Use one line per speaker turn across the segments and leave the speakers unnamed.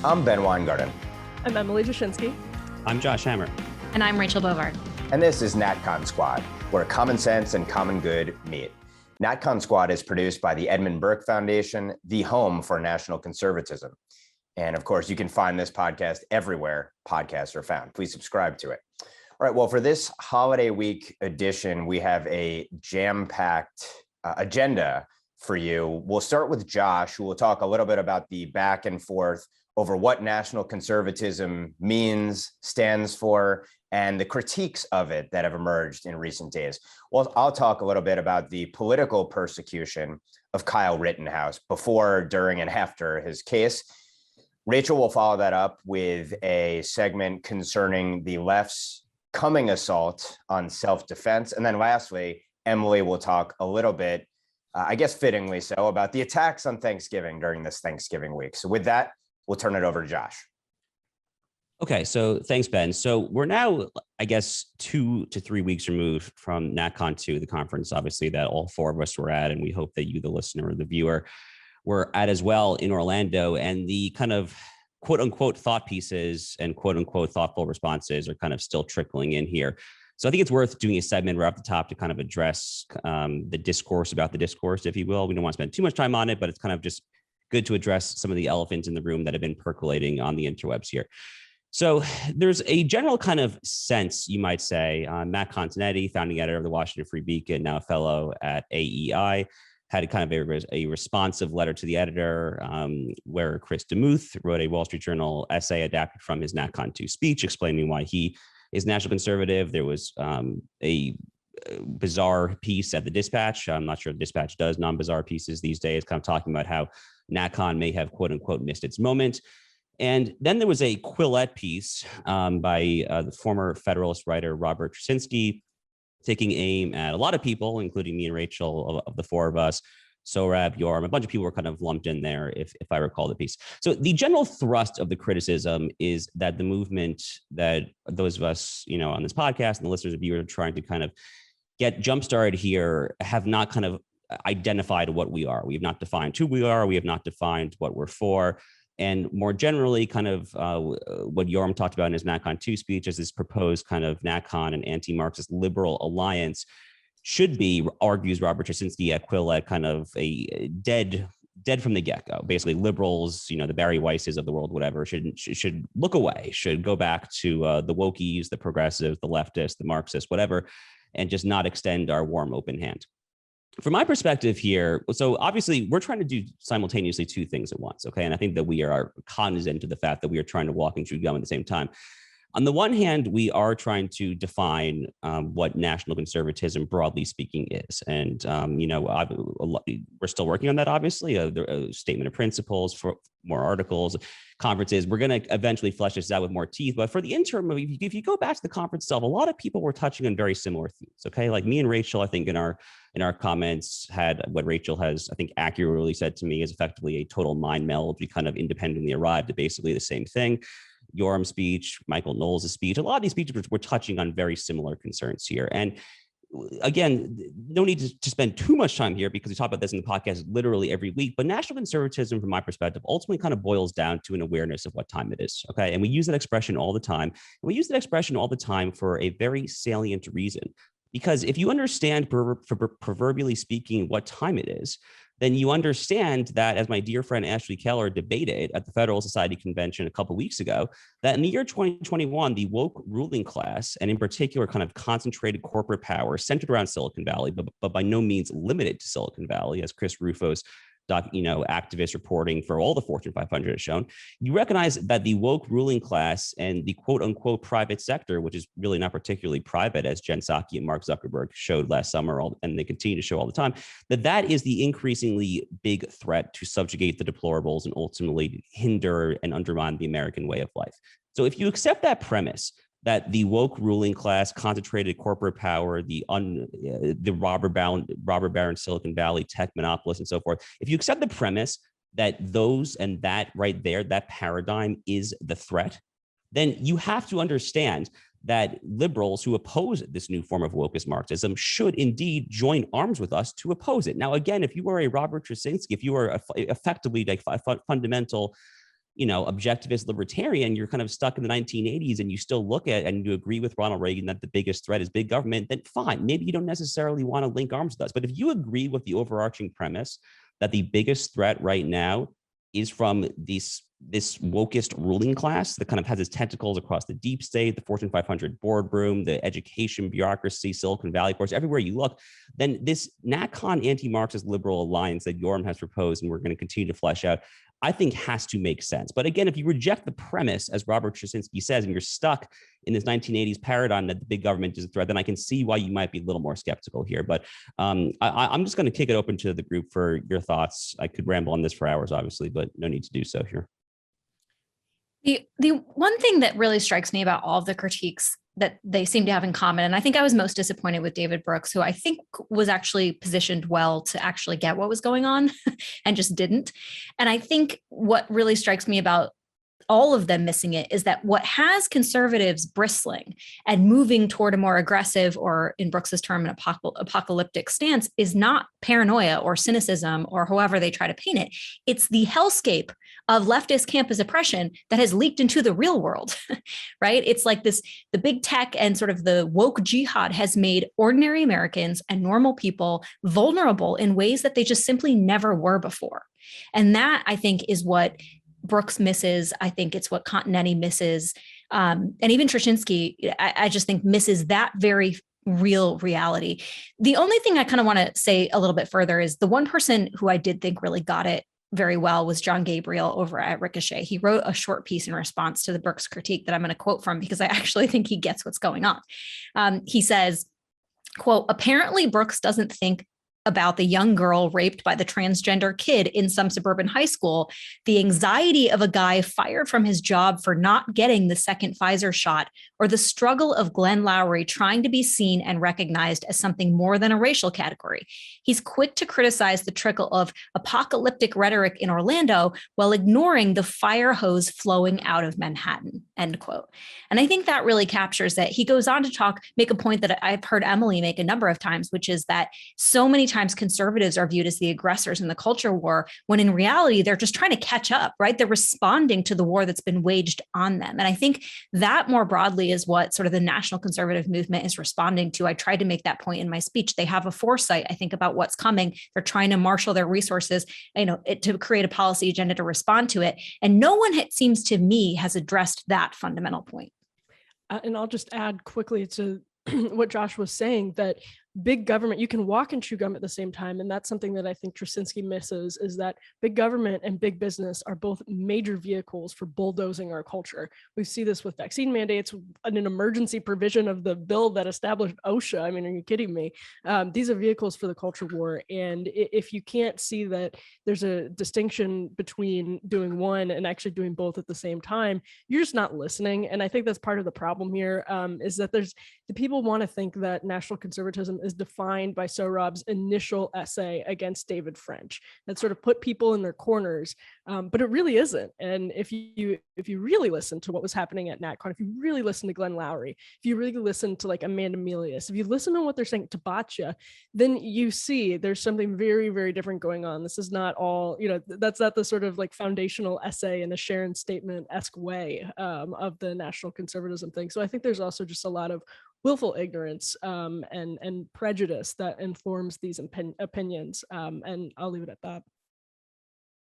I'm Ben Weingarten.
I'm Emily Jashinsky.
I'm Josh Hammer.
And I'm Rachel Bovard.
And this is NatCon Squad, where common sense and common good meet. NatCon Squad is produced by the Edmund Burke Foundation, the home for national conservatism. And of course, you can find this podcast everywhere podcasts are found. Please subscribe to it. All right, well, for this holiday week edition, we have a jam-packed agenda for you. We'll start with Josh, who will talk a little bit about the back and forth over what national conservatism means, stands for, and the critiques of it that have emerged in recent days. Well, I'll talk a little bit about the political persecution of Kyle Rittenhouse before, during, and after his case. Rachel will follow that up with a segment concerning the left's coming assault on self-defense. And then lastly, Emily will talk a little bit, I guess fittingly so, about the attacks on Thanksgiving during this Thanksgiving week. So with that, we'll turn it over to Josh.
Okay, so thanks, Ben. So we're now, I guess, 2 to 3 weeks removed from NatCon 2, the conference, obviously, that all four of us were at, and we hope that you, the listener or the viewer, were at as well in Orlando. And the kind of quote unquote thought pieces and quote unquote thoughtful responses are kind of still trickling in here. So I think it's worth doing a segment right off the top to kind of address the discourse about the discourse, if you will. We don't want to spend too much time on it, but it's kind of just good to address some of the elephants in the room that have been percolating on the interwebs here. So there's a general kind of sense, you might say, Matt Continetti, founding editor of the Washington Free Beacon, now a fellow at AEI, had a kind of a responsive letter to the editor where Chris DeMuth wrote a Wall Street Journal essay adapted from his NatCon 2 speech explaining why he is national conservative. There was a bizarre piece at the Dispatch. I'm not sure if Dispatch does non-bizarre pieces these days, kind of talking about how NatCon may have quote unquote missed its moment. And then there was a Quillette piece by the former Federalist writer Robert Jashinsky, taking aim at a lot of people, including me and Rachel, of the four of us, Sohrab, Yoram, a bunch of people were kind of lumped in there, if I recall the piece. So the general thrust of the criticism is that the movement that those of us, on this podcast and the listeners and viewers are trying to kind of get jump-started here have not kind of identified what we are. We have not defined who we are. We have not defined what we're for. And more generally, kind of what Yoram talked about in his NatCon 2 speech is this proposed kind of NatCon and anti-Marxist liberal alliance should be, argues Robert Jashinsky at Quillette, kind of a dead from the get-go. Basically, liberals, the Barry Weisses of the world, whatever, should look away, should go back to the wokies, the progressives, the leftists, the Marxists, whatever, and just not extend our warm, open hand. From my perspective here, so obviously we're trying to do simultaneously two things at once, okay? And I think that we are cognizant of the fact that we are trying to walk and chew gum at the same time. On the one hand, we are trying to define what national conservatism, broadly speaking, is. And, we're still working on that, obviously, a statement of principles for more articles, conferences. We're going to eventually flesh this out with more teeth. But for the interim, if you go back to the conference itself, a lot of people were touching on very similar themes, okay? Like me and Rachel, I think in our comments had what Rachel has, I think, accurately said to me is effectively a total mind meld. We kind of independently arrived at basically the same thing. Yoram's speech, Michael Knowles' speech, a lot of these speeches were touching on very similar concerns here. And again, no need to spend too much time here because we talk about this in the podcast literally every week, but national conservatism, from my perspective, ultimately kind of boils down to an awareness of what time it is, okay? And we use that expression all the time. And we use that expression all the time for a very salient reason. Because if you understand, proverbially speaking, what time it is, then you understand that, as my dear friend Ashley Keller debated at the Federal Society Convention a couple of weeks ago, that in the year 2021, the woke ruling class, and in particular kind of concentrated corporate power centered around Silicon Valley, but by no means limited to Silicon Valley, as Chris Rufo's activist reporting for all the Fortune 500 has shown, you recognize that the woke ruling class and the quote unquote private sector, which is really not particularly private, as Jen Psaki and Mark Zuckerberg showed last summer, and they continue to show all the time, that is the increasingly big threat to subjugate the deplorables and ultimately hinder and undermine the American way of life. So if you accept that premise, that the woke ruling class, concentrated corporate power, the robber baron Silicon Valley tech monopolists and so forth, if you accept the premise that those and that right there, that paradigm is the threat, then you have to understand that liberals who oppose this new form of wokeist Marxism should indeed join arms with us to oppose it. Now, again, if you are a Robert Jashinsky, if you are effectively like a fundamental objectivist libertarian, you're kind of stuck in the 1980s and you still look at and you agree with Ronald Reagan that the biggest threat is big government, then fine. Maybe you don't necessarily want to link arms with us. But if you agree with the overarching premise that the biggest threat right now is from this wokest ruling class that kind of has its tentacles across the deep state, the Fortune 500 boardroom, the education bureaucracy, Silicon Valley, of course, everywhere you look, then this NatCon anti-Marxist liberal alliance that Yoram has proposed and we're going to continue to flesh out, I think has to make sense. But again, if you reject the premise, as Robert Jashinsky says, and you're stuck in this 1980s paradigm that the big government is a threat, then I can see why you might be a little more skeptical here. But I'm just going to kick it open to the group for your thoughts. I could ramble on this for hours, obviously, but no need to do so here.
The one thing that really strikes me about all of the critiques that they seem to have in common, and I think I was most disappointed with David Brooks, who I think was actually positioned well to actually get what was going on and just didn't. And I think what really strikes me about all of them missing it is that what has conservatives bristling and moving toward a more aggressive, or in Brooks's term, an apocalyptic stance, is not paranoia or cynicism or however they try to paint it. It's the hellscape of leftist campus oppression that has leaked into the real world, right? It's like this, the big tech and sort of the woke jihad has made ordinary Americans and normal people vulnerable in ways that they just simply never were before. And that, I think, is what Brooks misses. I think it's what Continetti misses. And even Jashinsky, I just think misses that very real reality. The only thing I kind of want to say a little bit further is the one person who I did think really got it very well was John Gabriel over at Ricochet. He wrote a short piece in response to the Brooks critique that I'm going to quote from because I actually think he gets what's going on. He says, quote, "Apparently Brooks doesn't think about the young girl raped by the transgender kid in some suburban high school, the anxiety of a guy fired from his job for not getting the second Pfizer shot, or the struggle of Glenn Loury trying to be seen and recognized as something more than a racial category. He's quick to criticize the trickle of apocalyptic rhetoric in Orlando while ignoring the fire hose flowing out of Manhattan," end quote. And I think that really captures that. He goes on to make a point that I've heard Emily make a number of times, which is that so many times conservatives are viewed as the aggressors in the culture war, when in reality, they're just trying to catch up, right? They're responding to the war that's been waged on them. And I think that more broadly is what sort of the national conservative movement is responding to. I tried to make that point in my speech. They have a foresight, I think, about what's coming. They're trying to marshal their resources, to create a policy agenda to respond to it. And no one, it seems to me, has addressed that fundamental point.
And I'll just add quickly to what Josh was saying, that big government, you can walk and chew gum at the same time. And that's something that I think Jashinsky misses, is that big government and big business are both major vehicles for bulldozing our culture. We see this with vaccine mandates, an emergency provision of the bill that established OSHA. I mean, are you kidding me? These are vehicles for the culture war. And if you can't see that there's a distinction between doing one and actually doing both at the same time, you're just not listening. And I think that's part of the problem here, is that the people want to think that national conservatism is defined by Sohrab's initial essay against David French, that sort of put people in their corners, but it really isn't. And if you really listen to what was happening at NatCon, if you really listen to Glenn Loury, if you really listen to like Amanda Milius, if you listen to what they're saying to Batya, then you see there's something very, very different going on. This is not all, that's not the sort of like foundational essay in a Sharon Statement-esque way of the national conservatism thing. So I think there's also just a lot of willful ignorance and prejudice that informs these opinions. And I'll leave it at that.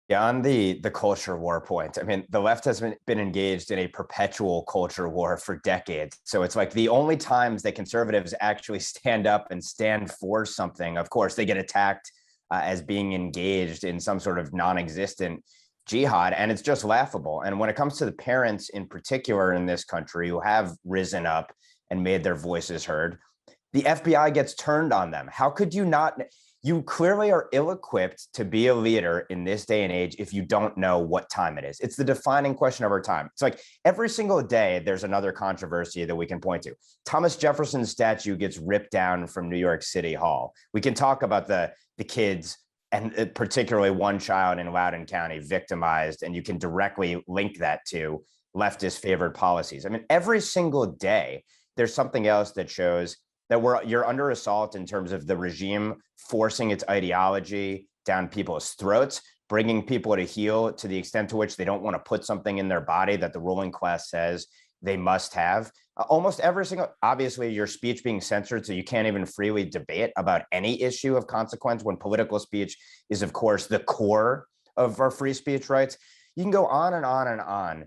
Yeah, on the culture war point, I mean, the left has been engaged in a perpetual culture war for decades. So it's like the only times that conservatives actually stand up and stand for something, of course, they get attacked as being engaged in some sort of non-existent jihad, and it's just laughable. And when it comes to the parents in particular in this country who have risen up and made their voices heard, the FBI gets turned on them. How could you not? You clearly are ill-equipped to be a leader in this day and age if you don't know what time it is. It's the defining question of our time. It's like every single day there's another controversy that we can point to. Thomas Jefferson's statue gets ripped down from New York City Hall. We can talk about the kids, and particularly one child in Loudoun County victimized, and you can directly link that to leftist favored policies. I mean, every single day there's something else that shows that you're under assault in terms of the regime forcing its ideology down people's throats, bringing people to heel to the extent to which they don't want to put something in their body that the ruling class says they must have. Almost every single, obviously your speech being censored, so you can't even freely debate about any issue of consequence when political speech is, of course, the core of our free speech rights. You can go on and on and on.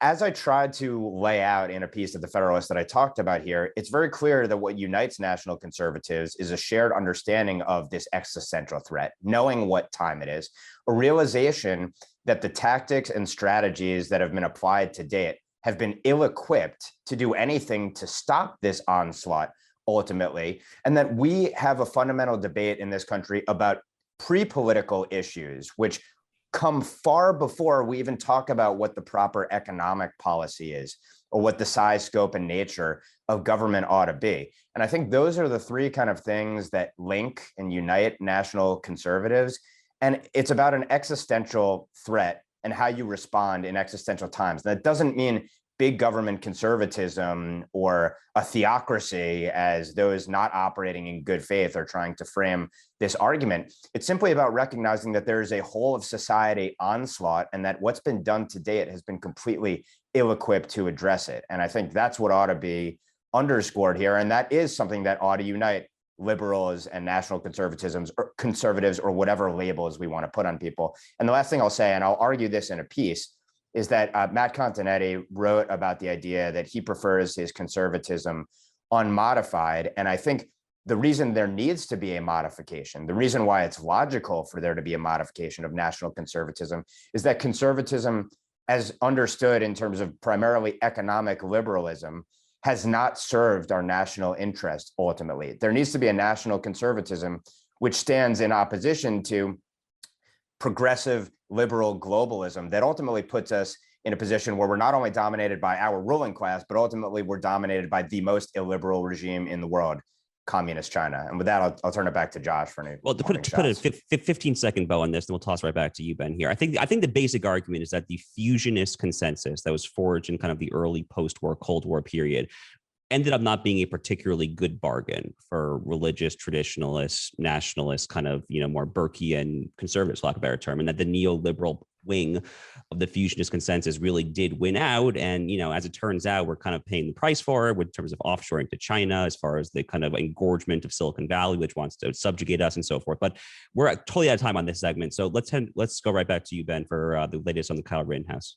As I tried to lay out in a piece of the Federalist that I talked about here, it's very clear that what unites national conservatives is a shared understanding of this existential threat, knowing what time it is, a realization that the tactics and strategies that have been applied to date have been ill-equipped to do anything to stop this onslaught ultimately, and that we have a fundamental debate in this country about pre-political issues, which come far before we even talk about what the proper economic policy is or what the size, scope, and nature of government ought to be. And I think those are the three kind of things that link and unite national conservatives. And it's about an existential threat and how you respond in existential times. That doesn't mean big government conservatism or a theocracy, as those not operating in good faith are trying to frame this argument. It's simply about recognizing that there is a whole of society onslaught and that what's been done to date has been completely ill-equipped to address it. And I think that's what ought to be underscored here. And that is something that ought to unite liberals and national conservatisms or conservatives or whatever labels we want to put on people. And the last thing I'll say, and I'll argue this in a piece, is that Matt Continetti wrote about the idea that he prefers his conservatism unmodified. And I think the reason there needs to be a modification, the reason why it's logical for there to be a modification of national conservatism, is that conservatism, as understood in terms of primarily economic liberalism, has not served our national interest ultimately. There needs to be a national conservatism which stands in opposition to progressive liberal globalism that ultimately puts us in a position where we're not only dominated by our ruling class, but ultimately we're dominated by the most illiberal regime in the world, communist China. And with that, I'll turn it back to Josh for any.
Well, to put a 15-second bow on this, then we'll toss right back to you, Ben, here. I think the basic argument is that the fusionist consensus that was forged in kind of the early post-war, Cold War period ended up not being a particularly good bargain for religious traditionalists, nationalists, kind of, more Burkean conservatives, for lack of a better term, and that the neoliberal wing of the fusionist consensus really did win out. And, as it turns out, we're kind of paying the price for it in terms of offshoring to China, as far as the kind of engorgement of Silicon Valley, which wants to subjugate us and so forth. But we're totally out of time on this segment. So let's go right back to you, Ben, for the latest on the Kyle Rittenhouse.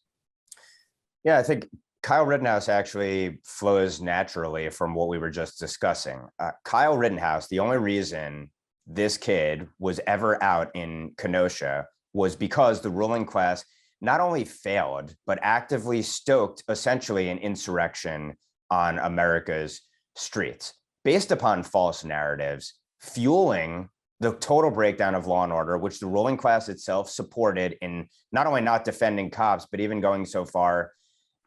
Yeah, I think Kyle Rittenhouse actually flows naturally from what we were just discussing. Kyle Rittenhouse, the only reason this kid was ever out in Kenosha was because the ruling class not only failed, but actively stoked essentially an insurrection on America's streets based upon false narratives, fueling the total breakdown of law and order, which the ruling class itself supported in not only not defending cops, but even going so far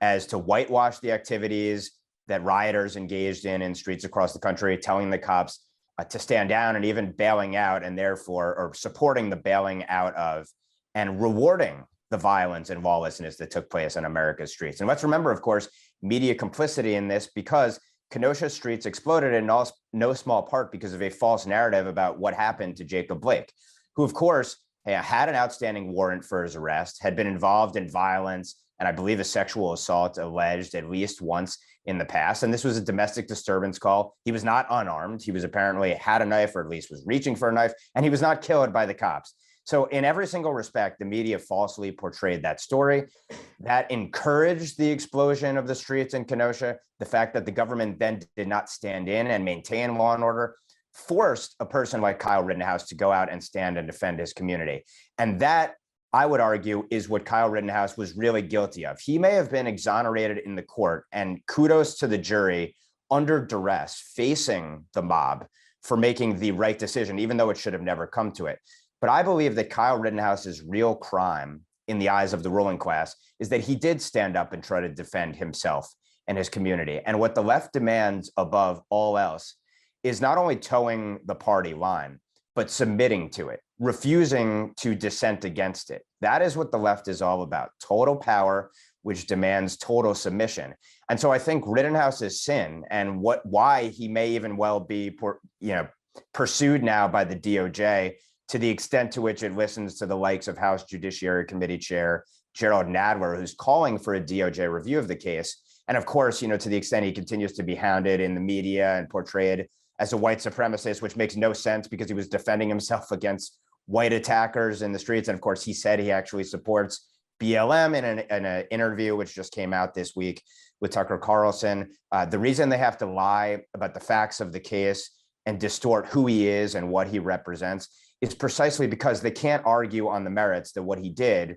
as to whitewash the activities that rioters engaged in streets across the country, telling the cops to stand down and even bailing out, and therefore, or supporting the bailing out of and rewarding the violence and lawlessness that took place on America's streets. And let's remember, of course, media complicity in this, because Kenosha streets exploded in no small part because of a false narrative about what happened to Jacob Blake, who, of course, had an outstanding warrant for his arrest, had been involved in violence, and I believe a sexual assault alleged at least once in the past. And this was a domestic disturbance call. He was not unarmed. He was apparently had a knife, or at least was reaching for a knife, and he was not killed by the cops. So in every single respect, the media falsely portrayed that story. That encouraged the explosion of the streets in Kenosha. The fact that the government then did not stand in and maintain law and order forced a person like Kyle Rittenhouse to go out and stand and defend his community. And that, I would argue, is what Kyle Rittenhouse was really guilty of. He may have been exonerated in the court, and kudos to the jury, under duress, facing the mob for making the right decision, even though it should have never come to it. But I believe that Kyle Rittenhouse's real crime in the eyes of the ruling class is that he did stand up and try to defend himself and his community. And what the left demands above all else is not only towing the party line, but submitting to it, refusing to dissent against it. That is what the left is all about: total power, which demands total submission. And so I think Rittenhouse's sin, and why he may even well be pursued now by the DOJ to the extent to which it listens to the likes of House Judiciary Committee Chair Gerald Nadler, who's calling for a DOJ review of the case. And of course, to the extent he continues to be hounded in the media and portrayed as a white supremacist, which makes no sense because he was defending himself against white attackers in the streets. And of course, he said he actually supports BLM in an interview, which just came out this week with Tucker Carlson. The reason they have to lie about the facts of the case and distort who he is and what he represents is precisely because they can't argue on the merits that what he did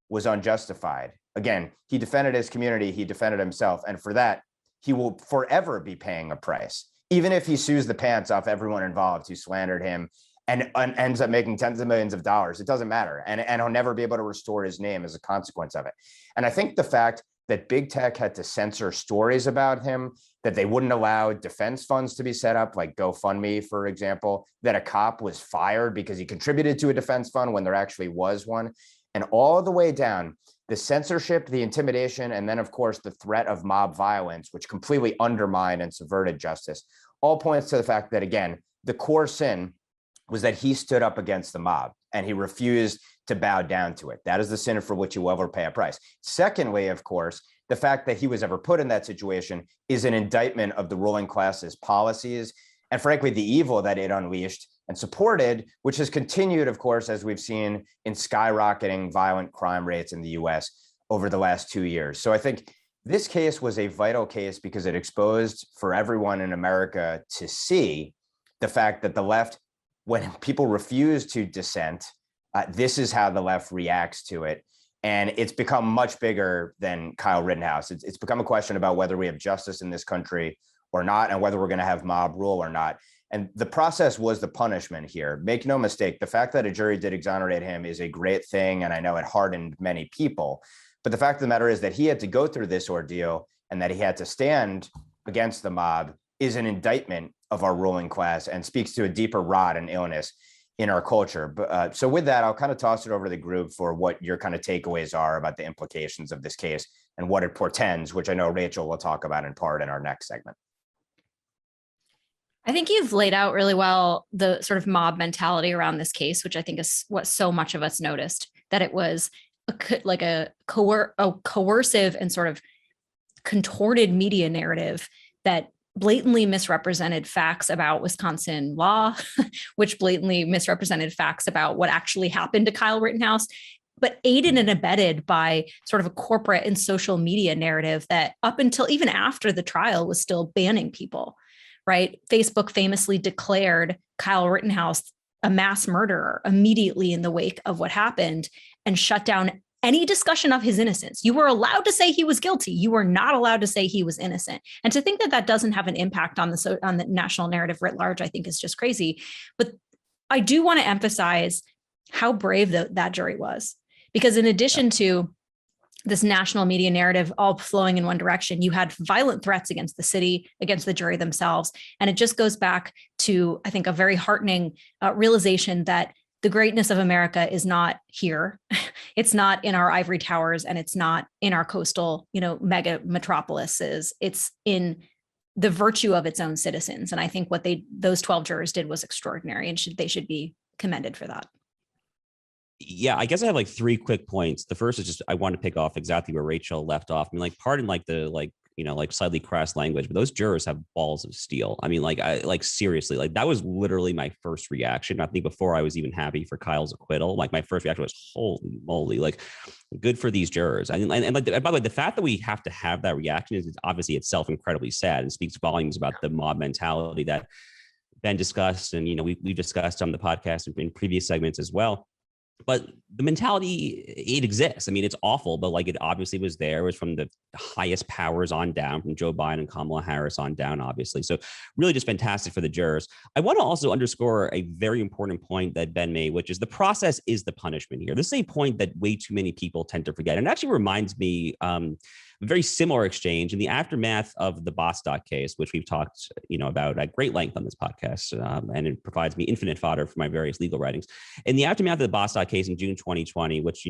was unjustified. Again, he defended his community, he defended himself, and for that, he will forever be paying a price, even if he sues the pants off everyone involved who slandered him and ends up making tens of millions of dollars. It doesn't matter. And he'll never be able to restore his name as a consequence of it. And I think the fact that big tech had to censor stories about him, that they wouldn't allow defense funds to be set up, like GoFundMe, for example, that a cop was fired because he contributed to a defense fund when there actually was one, and all the way down, the censorship, the intimidation, and then, of course, the threat of mob violence, which completely undermined and subverted justice, all points to the fact that, again, the core sin was that he stood up against the mob and he refused to bow down to it. That is the sin for which he will ever pay a price. Secondly, of course, the fact that he was ever put in that situation is an indictment of the ruling class's policies and, frankly, the evil that it unleashed and supported, which has continued, of course, as we've seen in skyrocketing violent crime rates in the US over the last 2 years. So I think this case was a vital case because it exposed for everyone in America to see the fact that the left, when people refuse to dissent, this is how the left reacts to it. And it's become much bigger than Kyle Rittenhouse. It's become a question about whether we have justice in this country or not, and whether we're going to have mob rule or not. And the process was the punishment here. Make no mistake, the fact that a jury did exonerate him is a great thing, and I know it hardened many people. But the fact of the matter is that he had to go through this ordeal and that he had to stand against the mob is an indictment of our ruling class and speaks to a deeper rot and illness in our culture. But so with that, I'll kind of toss it over to the group for what your kind of takeaways are about the implications of this case and what it portends, which I know Rachel will talk about in part in our next segment.
I think you've laid out really well the sort of mob mentality around this case, which I think is what so much of us noticed, that it was a coercive and sort of contorted media narrative that blatantly misrepresented facts about Wisconsin law, which blatantly misrepresented facts about what actually happened to Kyle Rittenhouse, but aided and abetted by sort of a corporate and social media narrative that up until even after the trial was still banning people, right? Facebook famously declared Kyle Rittenhouse a mass murderer immediately in the wake of what happened and shut down any discussion of his innocence. You were allowed to say he was guilty. You were not allowed to say he was innocent. And to think that that doesn't have an impact on the national narrative writ large, I think is just crazy. But I do want to emphasize how brave that jury was, because in addition to this national media narrative all flowing in one direction, you had violent threats against the city, against the jury themselves. And it just goes back to, I think, a very heartening realization that the greatness of America is not here. It's not in our ivory towers, and it's not in our coastal, mega metropolises. It's in the virtue of its own citizens. And I think what those 12 jurors did was extraordinary, and they should be commended for that.
Yeah, I guess I have like three quick points. The first is just I want to pick off exactly where Rachel left off. I mean, pardon the slightly crass language, but those jurors have balls of steel. I mean, seriously, that was literally my first reaction. I think before I was even happy for Kyle's acquittal, my first reaction was, holy moly, good for these jurors. And by the way, the fact that we have to have that reaction is obviously itself incredibly sad and speaks volumes about the mob mentality that Ben discussed. And, we discussed on the podcast in previous segments as well. But the mentality, it exists. I mean, it's awful, but it obviously was there. It was from the highest powers on down, from Joe Biden and Kamala Harris on down, obviously. So really just fantastic for the jurors. I want to also underscore a very important point that Ben made, which is the process is the punishment here. This is a point that way too many people tend to forget. And it actually reminds me a very similar exchange in the aftermath of the Bostock case, which we've talked, about at great length on this podcast, and it provides me infinite fodder for my various legal writings. In the aftermath of the Bostock case in June 2020, which,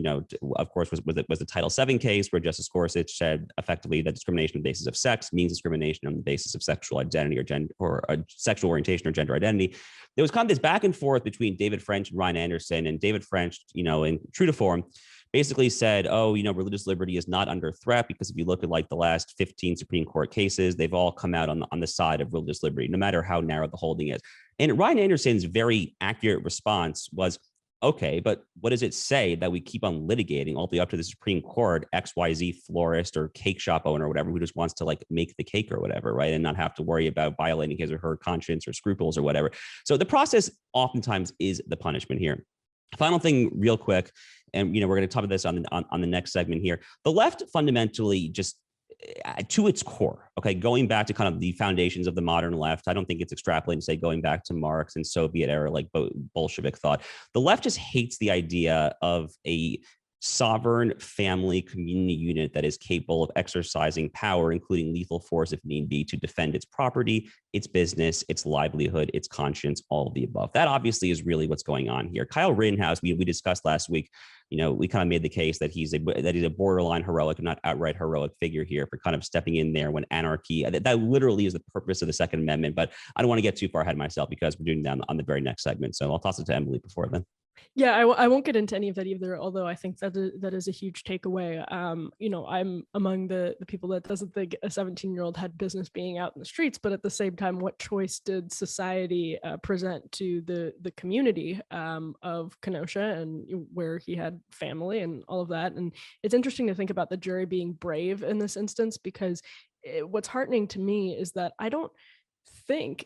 of course, was the Title VII case where Justice Gorsuch said effectively that discrimination on the basis of sex means discrimination on the basis of sexual identity or gender or sexual orientation or gender identity. There was kind of this back and forth between David French and Ryan Anderson, and David French, in true to form, basically said, religious liberty is not under threat because if you look at like the last 15 Supreme Court cases, they've all come out on the side of religious liberty, no matter how narrow the holding is. And Ryan Anderson's very accurate response was, okay, but what does it say that we keep on litigating all the way up to the Supreme Court, XYZ florist or cake shop owner or whatever, who just wants to like make the cake or whatever, right? And not have to worry about violating his or her conscience or scruples or whatever. So the process oftentimes is the punishment here. Final thing real quick, and we're going to talk about this on the next segment here. The left fundamentally just to its core, okay, going back to kind of the foundations of the modern left, I don't think it's extrapolating to say going back to Marx and Soviet era, like Bolshevik thought. The left just hates the idea of a sovereign family community unit that is capable of exercising power, including lethal force if need be, to defend its property, its business, its livelihood, its conscience, all of the above. That obviously is really what's going on here. Kyle Rittenhouse, we discussed last week, we kind of made the case that he's a borderline heroic, not outright heroic figure here for kind of stepping in there when anarchy, that literally is the purpose of the Second Amendment. But I don't want to get too far ahead of myself because we're doing that on the very next segment. So I'll toss it to Emily before then.
Yeah, I won't get into any of that either, although I think that is a huge takeaway. I'm among the people that doesn't think a 17-year-old had business being out in the streets, but at the same time, what choice did society present to the community of Kenosha and where he had family and all of that? And it's interesting to think about the jury being brave in this instance, because what's heartening to me is that I don't think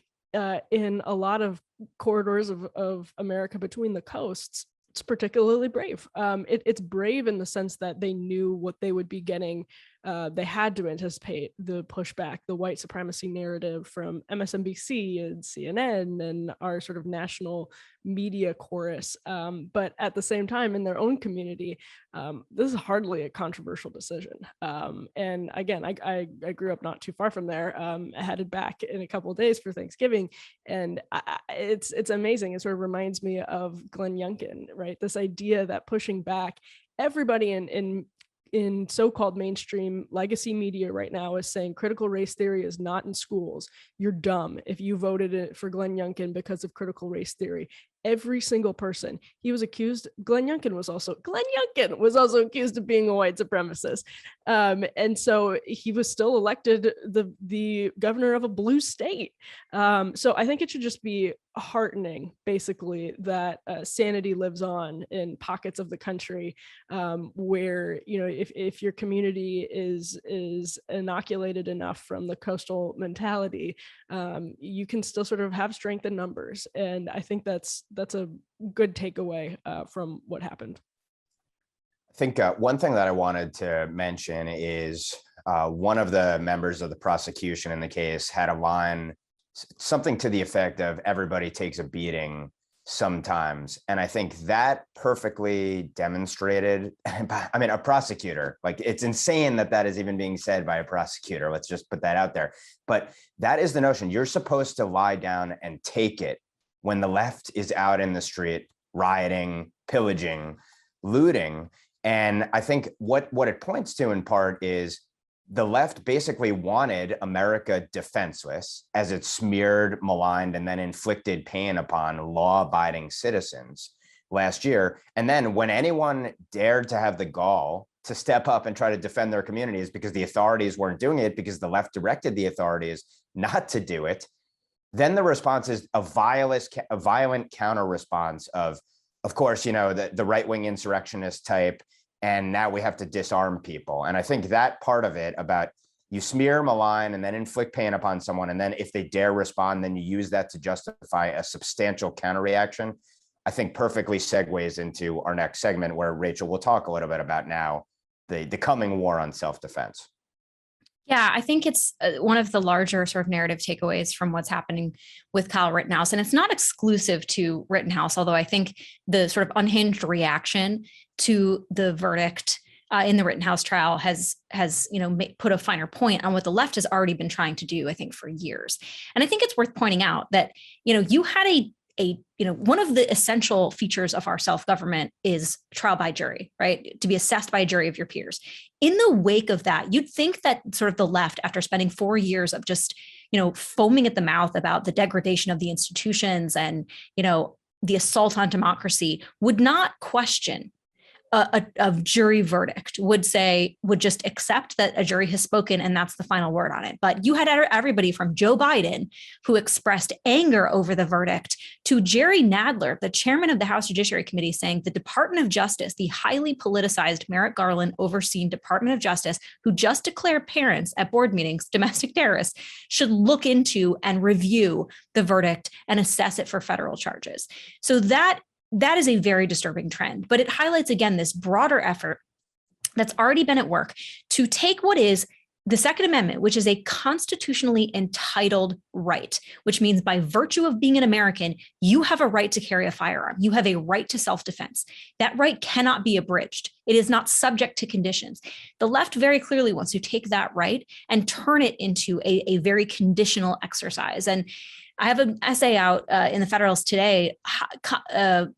in a lot of corridors of America between the coasts, it's particularly brave. It's brave in the sense that they knew what they would be getting. They had to anticipate the pushback, the white supremacy narrative from MSNBC and CNN and our sort of national media chorus. But at the same time, in their own community, this is hardly a controversial decision. And again, I grew up not too far from there, headed back in a couple of days for Thanksgiving. And it's amazing. It sort of reminds me of Glenn Youngkin, right? This idea that pushing back, everybody in so-called mainstream legacy media right now is saying critical race theory is not in schools. You're dumb if you voted for Glenn Youngkin because of critical race theory. Every single person he was accused, Glenn Youngkin was also accused of being a white supremacist. And so he was still elected the governor of a blue state. So I think it should just be heartening, basically, that sanity lives on in pockets of the country where, if your community is inoculated enough from the coastal mentality, you can still sort of have strength in numbers. And I think that's a good takeaway from what happened.
I think one thing that I wanted to mention is one of the members of the prosecution in the case had a line, something to the effect of everybody takes a beating sometimes. And I think that perfectly demonstrated, I mean, a prosecutor, like it's insane that is even being said by a prosecutor. Let's just put that out there. But that is the notion. You're supposed to lie down and take it when the left is out in the street, rioting, pillaging, looting. And I think what it points to in part is the left basically wanted America defenseless as it smeared, maligned, and then inflicted pain upon law-abiding citizens last year. And then when anyone dared to have the gall to step up and try to defend their communities because the authorities weren't doing it, because the left directed the authorities not to do it, then the response is a violent counter response of course, the right-wing insurrectionist type. And now we have to disarm people. And I think that part of it about you smear, malign, and then inflict pain upon someone. And then if they dare respond, then you use that to justify a substantial counterreaction, I think perfectly segues into our next segment where Rachel will talk a little bit about now the coming war on self-defense.
Yeah, I think it's one of the larger sort of narrative takeaways from what's happening with Kyle Rittenhouse. And it's not exclusive to Rittenhouse, although I think the sort of unhinged reaction to the verdict in the Rittenhouse trial has put a finer point on what the left has already been trying to do, I think, for years. And I think it's worth pointing out that, you had one of the essential features of our self-government is trial by jury, right? To be assessed by a jury of your peers. In the wake of that, you'd think that sort of the left, after spending 4 years of just, foaming at the mouth about the degradation of the institutions and, the assault on democracy, would not question a jury verdict, would just accept that a jury has spoken and that's the final word on it. But you had everybody from Joe Biden, who expressed anger over the verdict, to Jerry Nadler, the chairman of the House Judiciary Committee, saying the Department of Justice, the highly politicized Merrick Garland overseen Department of Justice, who just declared parents at board meetings domestic terrorists, should look into and review the verdict and assess it for federal charges. So that is a very disturbing trend, but it highlights, again, this broader effort that's already been at work to take what is the Second Amendment, which is a constitutionally entitled right, which means by virtue of being an American, you have a right to carry a firearm. You have a right to self-defense. That right cannot be abridged. It is not subject to conditions. The left very clearly wants to take that right and turn it into a very conditional exercise. And I have an essay out in the Federalist today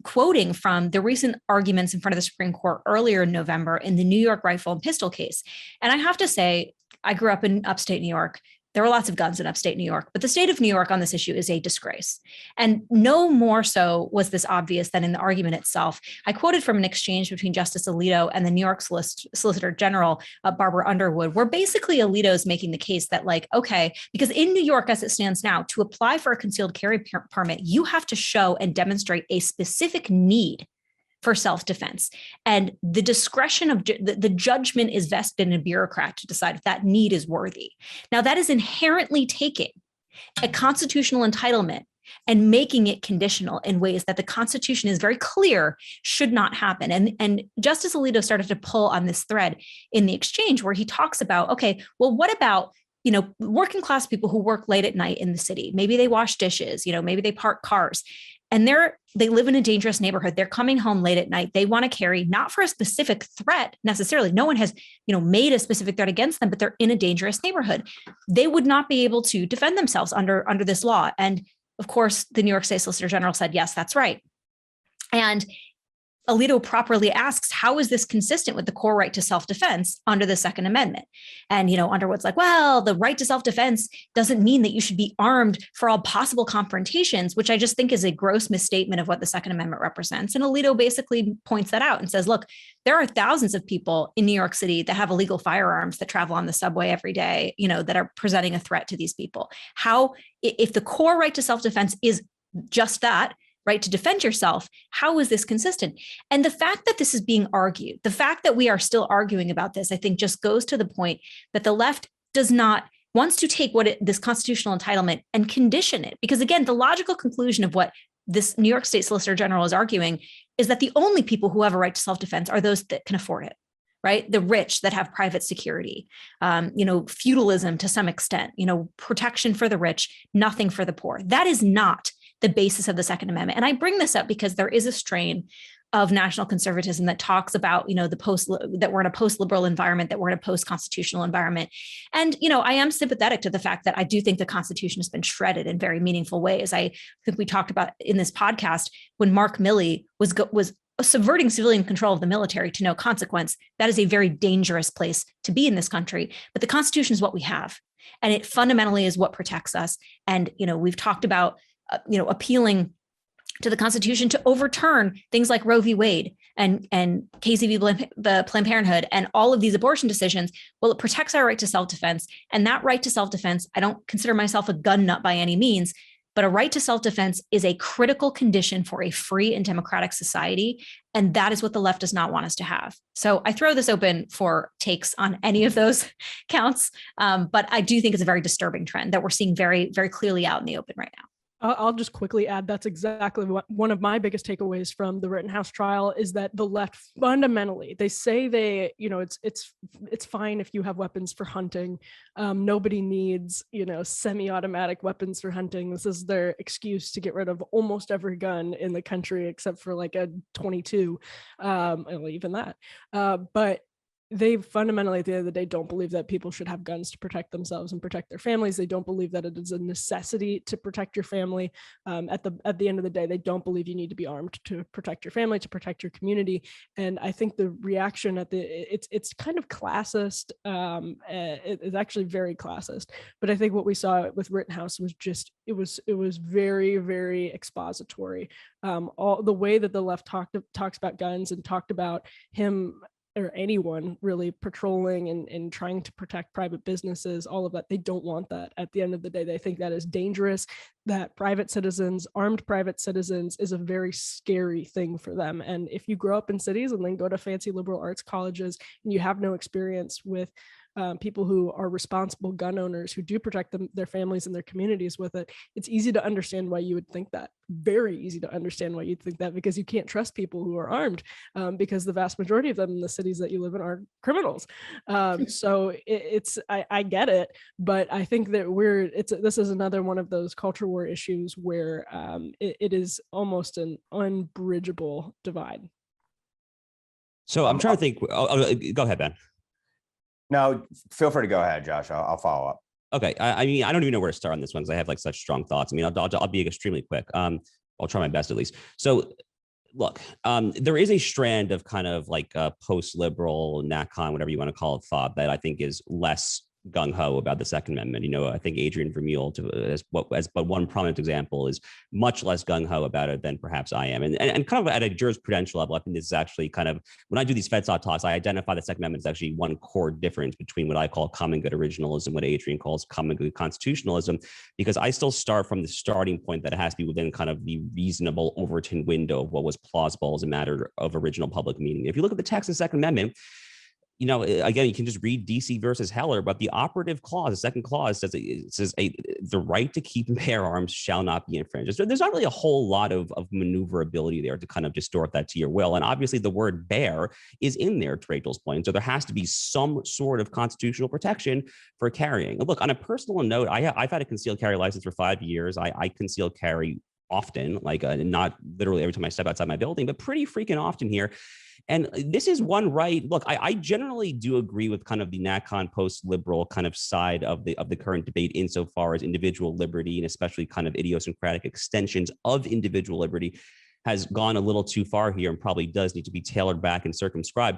quoting from the recent arguments in front of the Supreme Court earlier in November in the New York rifle and pistol case. And I have to say, I grew up in upstate New York. There are lots of guns in upstate New York, but the state of New York on this issue is a disgrace. And no more so was this obvious than in the argument itself. I quoted from an exchange between Justice Alito and the New York Solicitor General, Barbara Underwood, where basically Alito is making the case that, okay, because in New York, as it stands now, to apply for a concealed carry permit, you have to show and demonstrate a specific need for self-defense. And the discretion of the judgment is vested in a bureaucrat to decide if that need is worthy. Now, that is inherently taking a constitutional entitlement and making it conditional in ways that the Constitution is very clear should not happen. And Justice Alito started to pull on this thread in the exchange where he talks about, okay, well, what about working class people who work late at night in the city? Maybe they wash dishes, maybe they park cars. And they live in a dangerous neighborhood. They're coming home late at night. They want to carry, not for a specific threat necessarily. No one has, made a specific threat against them, but they're in a dangerous neighborhood. They would not be able to defend themselves under this law. And of course, the New York State Solicitor General said, yes, that's right. And Alito properly asks, how is this consistent with the core right to self-defense under the Second Amendment? And, Underwood's like, well, the right to self-defense doesn't mean that you should be armed for all possible confrontations, which I just think is a gross misstatement of what the Second Amendment represents. And Alito basically points that out and says, look, there are thousands of people in New York City that have illegal firearms that travel on the subway every day, that are presenting a threat to these people. How, if the core right to self-defense is just that, right, to defend yourself, how is this consistent? And the fact that this is being argued, the fact that we are still arguing about this, I think just goes to the point that the left wants to take this constitutional entitlement and condition it. Because again, the logical conclusion of what this New York State Solicitor General is arguing is that the only people who have a right to self-defense are those that can afford it, right? The rich that have private security, feudalism to some extent, protection for the rich, nothing for the poor. That is not the basis of the Second Amendment. And I bring this up because there is a strain of national conservatism that talks about, that we're in a post-liberal environment, that we're in a post-constitutional environment. And, I am sympathetic to the fact that I do think the Constitution has been shredded in very meaningful ways. I think we talked about in this podcast when Mark Milley was subverting civilian control of the military to no consequence. That is a very dangerous place to be in this country. But the Constitution is what we have. And it fundamentally is what protects us. And, we've talked about appealing to the Constitution to overturn things like Roe v. Wade and Casey v. Planned Parenthood and all of these abortion decisions. Well, it protects our right to self-defense. And that right to self-defense, I don't consider myself a gun nut by any means, but a right to self-defense is a critical condition for a free and democratic society. And that is what the left does not want us to have. So I throw this open for takes on any of those counts. But I do think it's a very disturbing trend that we're seeing very, very clearly out in the open right now.
I'll just quickly add that's exactly what one of my biggest takeaways from the Rittenhouse trial is that the left fundamentally, they say it's fine if you have weapons for hunting. Nobody needs, semi-automatic weapons for hunting. This is their excuse to get rid of almost every gun in the country except for like a 22, even that. But they fundamentally, at the end of the day, don't believe that people should have guns to protect themselves and protect their families. They don't believe that it is a necessity to protect your family. At the end of the day, they don't believe you need to be armed to protect your family, to protect your community. And I think the reaction it's kind of classist. It's actually very classist. But I think what we saw with Rittenhouse was just it was very, very expository. All the way that the left talks about guns and talked about him or anyone really patrolling and trying to protect private businesses, all of that. They don't want that. At the end of the day, they think that is dangerous, that armed private citizens is a very scary thing for them. And if you grow up in cities and then go to fancy liberal arts colleges and you have no experience with people who are responsible gun owners who do protect their families and their communities with it, it's easy to understand why you would think that. Very easy to understand why you'd think that, because you can't trust people who are armed, because the vast majority of them in the cities that you live in are criminals. So I get it, but I think that this is another one of those culture war issues where it is almost an unbridgeable divide.
So I'm trying to think. Go ahead, Ben.
No, feel free to go ahead, Josh. I'll follow up.
Okay. I mean, I don't even know where to start on this one because I have like such strong thoughts. I mean, I'll be extremely quick. I'll try my best at least. So look, there is a strand of kind of like post-liberal, NatCon, whatever you want to call it, thought that I think is less gung-ho about the Second Amendment. You know, I think Adrian Vermeule, as but one prominent example, is much less gung-ho about it than perhaps I am. And kind of at a jurisprudential level, I think this is actually kind of, when I do these FedSoc talks, I identify the Second Amendment as actually one core difference between what I call common good originalism, what Adrian calls common good constitutionalism, because I still start from the starting point that it has to be within kind of the reasonable Overton window of what was plausible as a matter of original public meaning. If you look at the text of the Second Amendment, you know, again, you can just read DC versus Heller, but the operative clause, the second clause, says the right to keep and bear arms shall not be infringed. So there's not really a whole lot of maneuverability there to kind of distort that to your will. And obviously the word bear is in there, to Rachel's point. So there has to be some sort of constitutional protection for carrying. Look, on a personal note, I've had a concealed carry license for 5 years. I conceal carry often, like not literally every time I step outside my building, but pretty freaking often here. And this is one right. Look, I generally do agree with kind of the NatCon post-liberal kind of side of the current debate insofar as individual liberty and especially kind of idiosyncratic extensions of individual liberty has gone a little too far here and probably does need to be tailored back and circumscribed.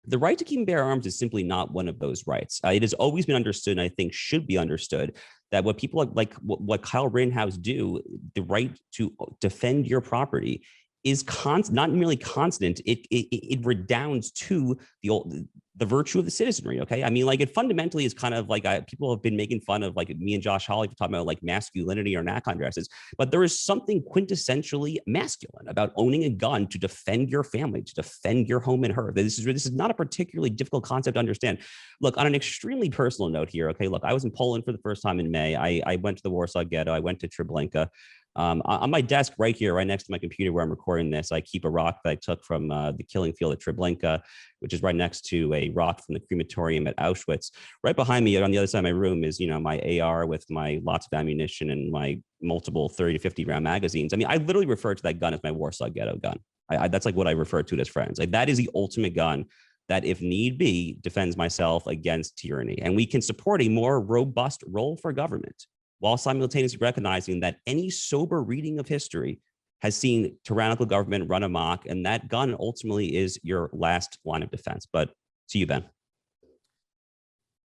The right to keep and bear arms is simply not one of those rights. It has always been understood, and I think should be understood, that what people like what Kyle Rittenhouse do, the right to defend your property, is not merely constant. It redounds to the virtue of the citizenry. Okay, I mean, like, it fundamentally is kind of like people have been making fun of, like, me and Josh Hawley for talking about like masculinity or NatCon dresses, but there is something quintessentially masculine about owning a gun to defend your family, to defend your home and her. This is not a particularly difficult concept to understand. Look, on an extremely personal note here. Okay, look, I was in Poland for the first time in May. I went to the Warsaw Ghetto. I went to Treblinka. On my desk right here, right next to my computer where I'm recording this, I keep a rock that I took from the killing field at Treblinka, which is right next to a rock from the crematorium at Auschwitz. Right behind me on the other side of my room is, you know, my AR with my lots of ammunition and my multiple 30 to 50 round magazines. I mean, I literally refer to that gun as my Warsaw Ghetto gun. That's like what I refer to it as friends. Like, that is the ultimate gun that, if need be, defends myself against tyranny. And we can support a more robust role for government while simultaneously recognizing that any sober reading of history has seen tyrannical government run amok, and that gun ultimately is your last line of defense. But to you, Ben.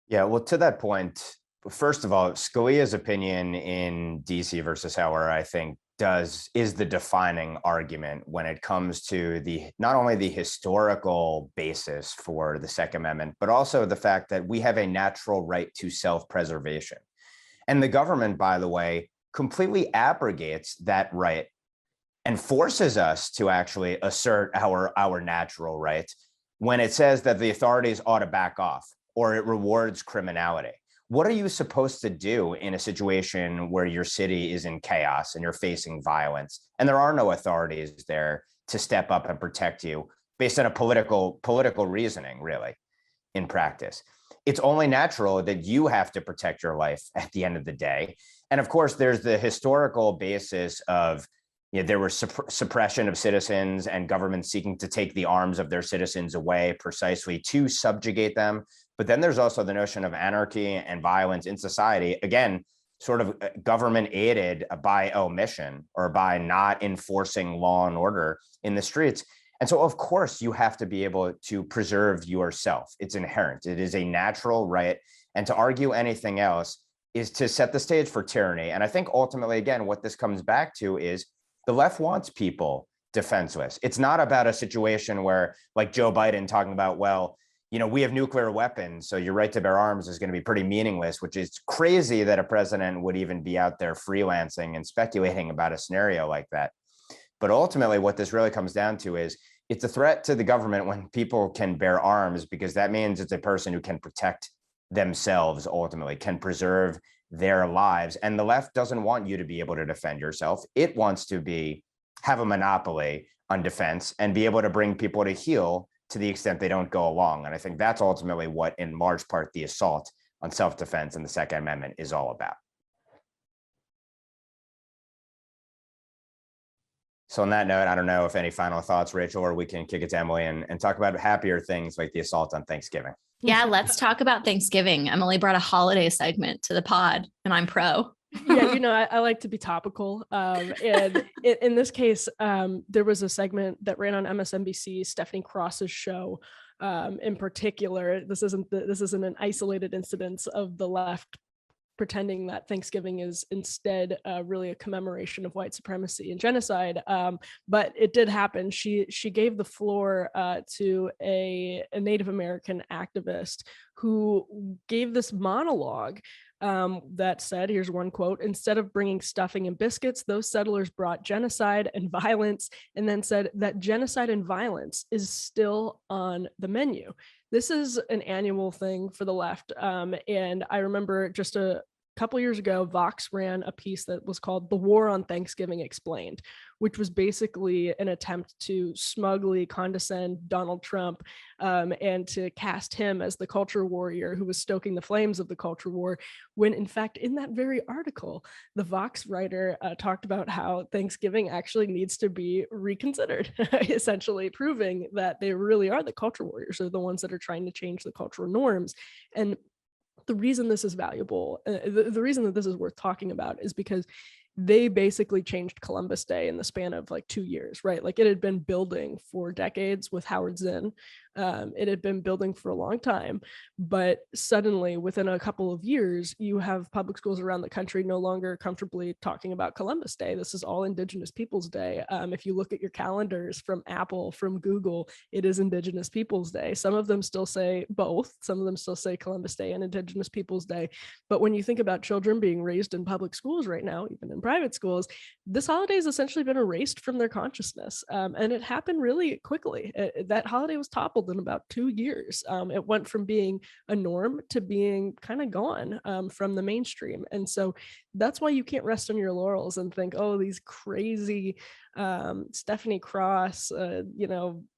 Yeah, well, to that point, first of all, Scalia's opinion in DC versus Heller, I think, is the defining argument when it comes to not only the historical basis for the Second Amendment, but also the fact that we have a natural right to self-preservation. And the government, by the way, completely abrogates that right and forces us to actually assert our natural right when it says that the authorities ought to back off, or it rewards criminality. What are you supposed to do in a situation where your city is in chaos and you're facing violence and there are no authorities there to step up and protect you based on a political reasoning, really, in practice? It's only natural that you have to protect your life at the end of the day. And of course, there's the historical basis of there was suppression of citizens and governments seeking to take the arms of their citizens away precisely to subjugate them. But then there's also the notion of anarchy and violence in society, again, sort of government aided by omission or by not enforcing law and order in the streets. And so, of course, you have to be able to preserve yourself. It's inherent. It is a natural right. And to argue anything else is to set the stage for tyranny. And I think ultimately, again, what this comes back to is the left wants people defenseless. It's not about a situation where, like Joe Biden talking about, well, we have nuclear weapons, so your right to bear arms is going to be pretty meaningless, which is crazy that a president would even be out there freelancing and speculating about a scenario like that. But ultimately, what this really comes down to is it's a threat to the government when people can bear arms, because that means it's a person who can protect themselves, ultimately, can preserve their lives. And the left doesn't want you to be able to defend yourself. It wants to have a monopoly on defense and be able to bring people to heel to the extent they don't go along. And I think that's ultimately what, in large part, the assault on self-defense and the Second Amendment is all about. So on that note, I don't know if any final thoughts, Rachel, or we can kick it to Emily and talk about happier things like the assault on Thanksgiving.
Yeah, let's talk about Thanksgiving. Emily brought a holiday segment to the pod, and I'm pro.
Yeah, I like to be topical. And in this case, there was a segment that ran on MSNBC, Stephanie Cross's show. In particular, this isn't an isolated incident of the left pretending that Thanksgiving is instead really a commemoration of white supremacy and genocide. But it did happen. She gave the floor to a Native American activist who gave this monologue that said, here's one quote: "Instead of bringing stuffing and biscuits, those settlers brought genocide and violence," and then said that genocide and violence is still on the menu. This is an annual thing for the left. And I remember just a couple years ago, Vox ran a piece that was called "The War on Thanksgiving Explained," which was basically an attempt to smugly condescend Donald Trump and to cast him as the culture warrior who was stoking the flames of the culture war, when in fact, in that very article, the Vox writer talked about how Thanksgiving actually needs to be reconsidered, essentially proving that they really are the culture warriors, or the ones that are trying to change the cultural norms. And the reason this is valuable, the reason that this is worth talking about, is because they basically changed Columbus Day in the span of like 2 years, right? Like, it had been building for decades with Howard Zinn. It had been building for a long time, but suddenly within a couple of years, you have public schools around the country no longer comfortably talking about Columbus Day. This is all Indigenous Peoples Day. If you look at your calendars from Apple, from Google, it is Indigenous Peoples Day. Some of them still say both. Some of them still say Columbus Day and Indigenous Peoples Day. But when you think about children being raised in public schools right now, even in private schools, this holiday has essentially been erased from their consciousness. And it happened really quickly. That holiday was toppled in about 2 years. It went from being a norm to being kind of gone from the mainstream. And so that's why you can't rest on your laurels and think, oh, these crazy Stephanie Cross,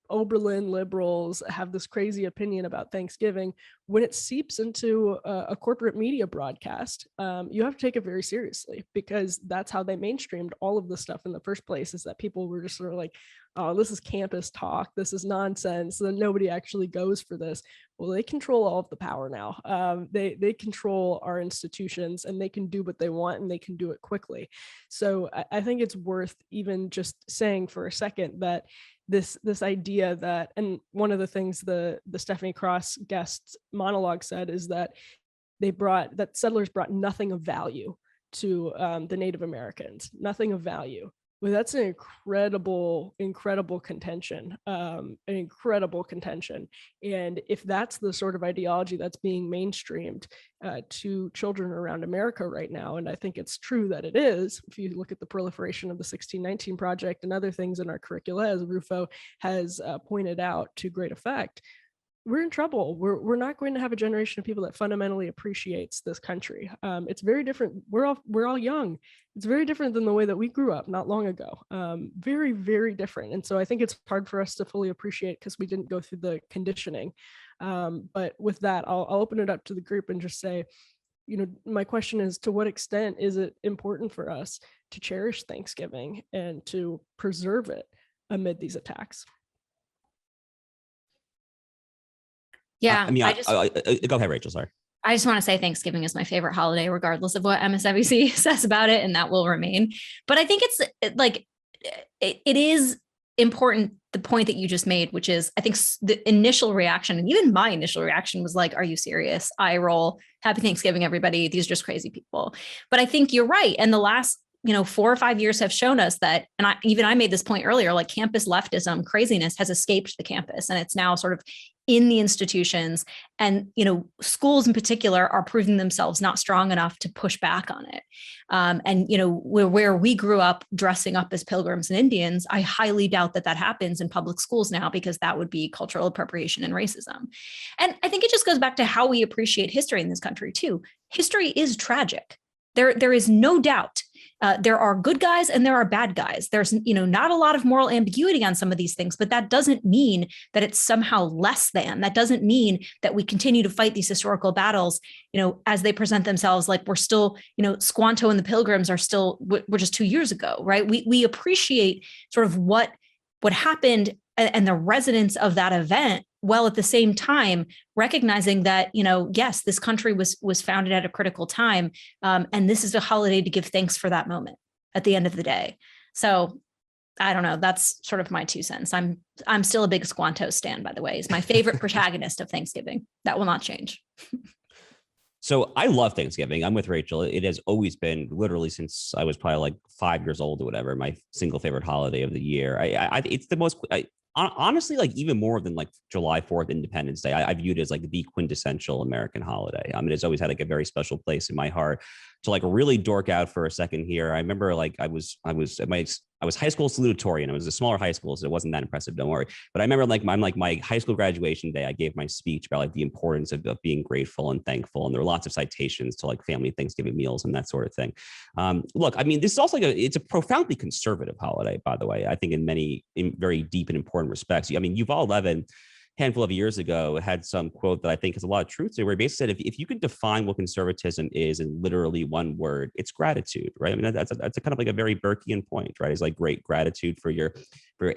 Oberlin liberals have this crazy opinion about Thanksgiving. When it seeps into a corporate media broadcast, you have to take it very seriously, because that's how they mainstreamed all of this stuff in the first place, is that people were just sort of like, oh, this is campus talk, this is nonsense, then nobody actually goes for this. Well, they control all of the power now. They control our institutions, and they can do what they want, and they can do it quickly. So I think it's worth even just saying for a second that this idea that, and one of the things the Stephanie Cross guest monologue said is that settlers brought nothing of value to the Native Americans, nothing of value. Well, that's an incredible contention, an incredible contention. And if that's the sort of ideology that's being mainstreamed to children around America right now, and I think it's true that it is, if you look at the proliferation of the 1619 Project and other things in our curricula, as Rufo has pointed out to great effect, we're in trouble. We're not going to have a generation of people that fundamentally appreciates this country. It's very different. We're all young. It's very different than the way that we grew up not long ago. Very, very different. And so I think it's hard for us to fully appreciate because we didn't go through the conditioning. But with that, I'll open it up to the group and just say, my question is, to what extent is it important for us to cherish Thanksgiving and to preserve it amid these attacks?
Yeah,
I mean, go ahead, Rachel. Sorry.
I just want to say Thanksgiving is my favorite holiday, regardless of what MSNBC says about it, and that will remain. But I think it is important, the point that you just made, which is, I think the initial reaction, and even my initial reaction, was like, are you serious? Eye roll. Happy Thanksgiving, everybody. These are just crazy people. But I think you're right. And the last 4 or 5 years have shown us that, and I made this point earlier, like campus leftism craziness has escaped the campus, and it's now sort of in the institutions, and schools in particular are proving themselves not strong enough to push back on it. And where we grew up dressing up as pilgrims and Indians, I highly doubt that happens in public schools now, because that would be cultural appropriation and racism. And I think it just goes back to how we appreciate history in this country too. History is tragic. There is no doubt. There are good guys and there are bad guys. There's, not a lot of moral ambiguity on some of these things, but that doesn't mean that it's somehow less than. That doesn't mean that we continue to fight these historical battles, as they present themselves, like we're still, Squanto and the Pilgrims are still, we're just 2 years ago, right? We appreciate sort of what happened and the resonance of that event, while at the same time recognizing that, yes, this country was founded at a critical time. And this is a holiday to give thanks for that moment at the end of the day. So I don't know. That's sort of my 2 cents. I'm still a big Squanto stan, by the way. He's my favorite protagonist of Thanksgiving. That will not change.
So I love Thanksgiving. I'm with Rachel. It has always been, literally since I was probably like 5 years old or whatever, my single favorite holiday of the year. It's the most, honestly, like even more than like July 4th, Independence Day, I view it as like the quintessential American holiday. I mean, it's always had like a very special place in my heart. To like really dork out for a second here, I remember like I was high school salutatorian. It was a smaller high school, so it wasn't that impressive. Don't worry. But I remember like my high school graduation day, I gave my speech about like the importance of being grateful and thankful, and there were lots of citations to like family Thanksgiving meals and that sort of thing. Look, I mean, this is also like it's a profoundly conservative holiday, by the way. I think in very deep and important respects. I mean, Yuval Levin, handful of years ago, had some quote that I think has a lot of truth to it, where he basically said, if you could define what conservatism is in literally one word, it's gratitude, right? I mean, that's a kind of like a very Burkean point, right? It's like great gratitude for your